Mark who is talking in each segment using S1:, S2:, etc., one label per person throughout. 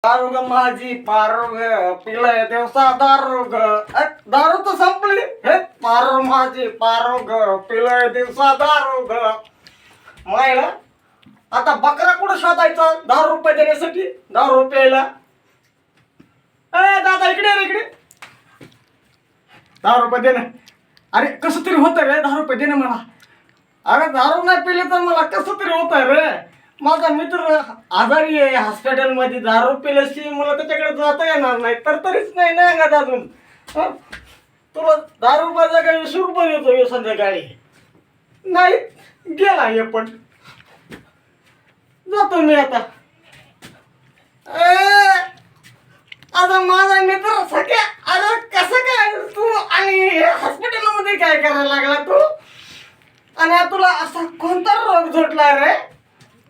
S1: दारू ग माझी पारू ग पिलय दिवसा दारू ग दारू तर संपली हे पारू माझी पारू ग पिलय दिवसा दारू ग मायला आता बकरा कुठं शोधायचा 10 रुपये देण्यासाठी 10 रुपयाला दादा इकडे रे इकडे 10 रुपये दे ना अरे कसं तरी होतं रे 10 रुपये दे ना मला अरे दारू नाही पिले तर मला कसं तरी होतं रे माझा मित्र आजारी आहे हॉस्पिटलमध्ये 10 रुपयाशी मला त्याच्याकडे जाता येणार नाही तर तरीच नाही ना अंगात अजून तुला 10 रुपयाचा काही 20 रुपये देतो हे संध्याकाळी नाही गेला हे पण जातो मी आता आता माझा मित्र सगळ्या अरे कसं काय तू आणि हॉस्पिटलमध्ये काय करायला लागला तू आणि तुला असा कोणता रोग झोटला रे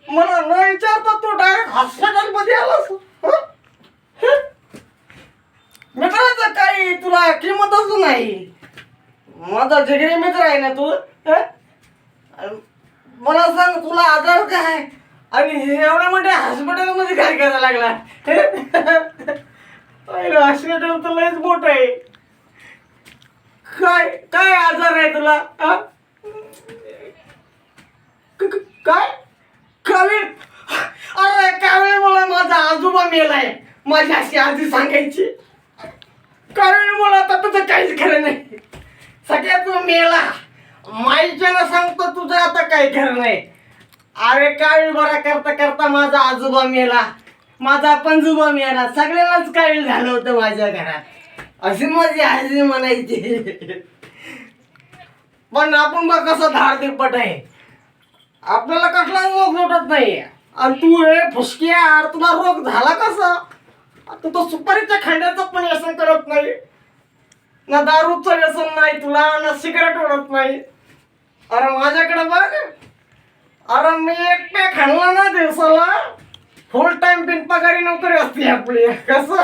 S1: मला न विचारता तू डायरेक्ट हॉस्पिटल मध्ये आलास मित्राचं काही तुला किंमतच नाही माझा जिगरी मित्र आहे ना तू मला सांग तुला आजार काय आणि एवढ्या मोठ्या हॉस्पिटल मध्ये काय करायला लागला हॉस्पिटल तर लयच मोठं आहे काय काय आजार आहे तुला काय कावीळ अरे कावीळ मला माझा आजोबा मेलाय माझी अशी आजी सांगायची कावीळ मला आता तुझं काहीच खरं नाही सगळ्यात तू मेला माईच्यानं सांगतो तुझं आता काही खरं नाही अरे कावीळ बरा करता करता माझा आजोबा मेला माझा पंजोबा मेला सगळ्यांनाच कावीळ झालं होतं माझ्या घरात अशी माझी आजी म्हणायची पण आपण बघ कसं धाडधीपट आहे आपल्याला कसला रोग सुटत नाही आणि तू हे फुसक्या तुला रोग झाला कसा तू तो सुपारीच्या खंड्याचं पण व्यसन करत नाही ना दारूचं व्यसन नाही तुला ना सिगरेट ओढत नाही अरे माझ्याकडे बघ अरे मी एक पॅक खाल्ला ना दिवसाला फुल टाइम बिनपगारी नोकरी असते आपली कसं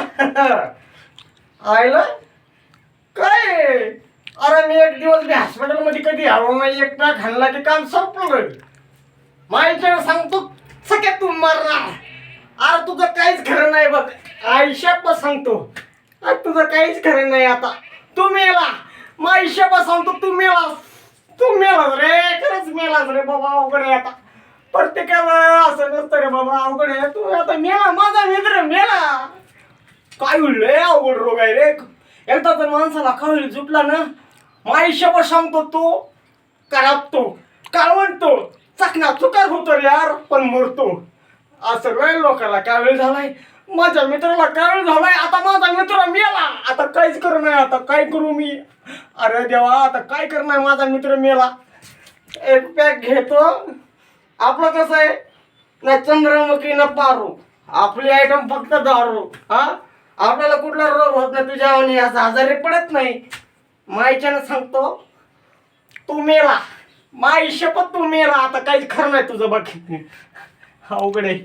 S1: आयला काय अरे मी एक दिवस मी हॉस्पिटलमध्ये कधी आलो नाही एक पॅक खाल्ला की काम संपलं माईच्या सांगतो सगळ्या तू मरणार अरे तुझं काहीच खरं नाही बघ आयुष्यात सांगतो तुझं काहीच खरं नाही आता तू मेला माईशाप सांगतो तू मेलास रे खरंच मेलास रे बाबा अवघड आहे आता प्रत्येकाला असं नसतं रे बाबा अवघड आहे तू आता मेला माझा मित्र मेला काय होईल अवघड रोग आहे रे एकदा तर माणसाला काळी जुटला ना माईशाप सांगतो तो करापतो काळवंटतो चकना चुकार होतो रे यार पण मरतो असं रे लोकांना कावीळ झालाय माझ्या मित्राला कावीळ झालाय आता माझा मित्र मेला आता काहीच करू नये आता काय करू मी अरे देवा आता काय करणार माझा मित्र मेला एक पॅक घेतो आपलं कसं आहे ना चंद्रमुखी ना पारू आपली आयटम फक्त दारू आपल्याला कुठला रोग होत नाही तुझ्या आणि असं आजारी पडत नाही माईच्यानं सांगतो तू मेला माई शपथ तू मेला आता काहीच खरं नाही तुझं बाकी अवघड आहे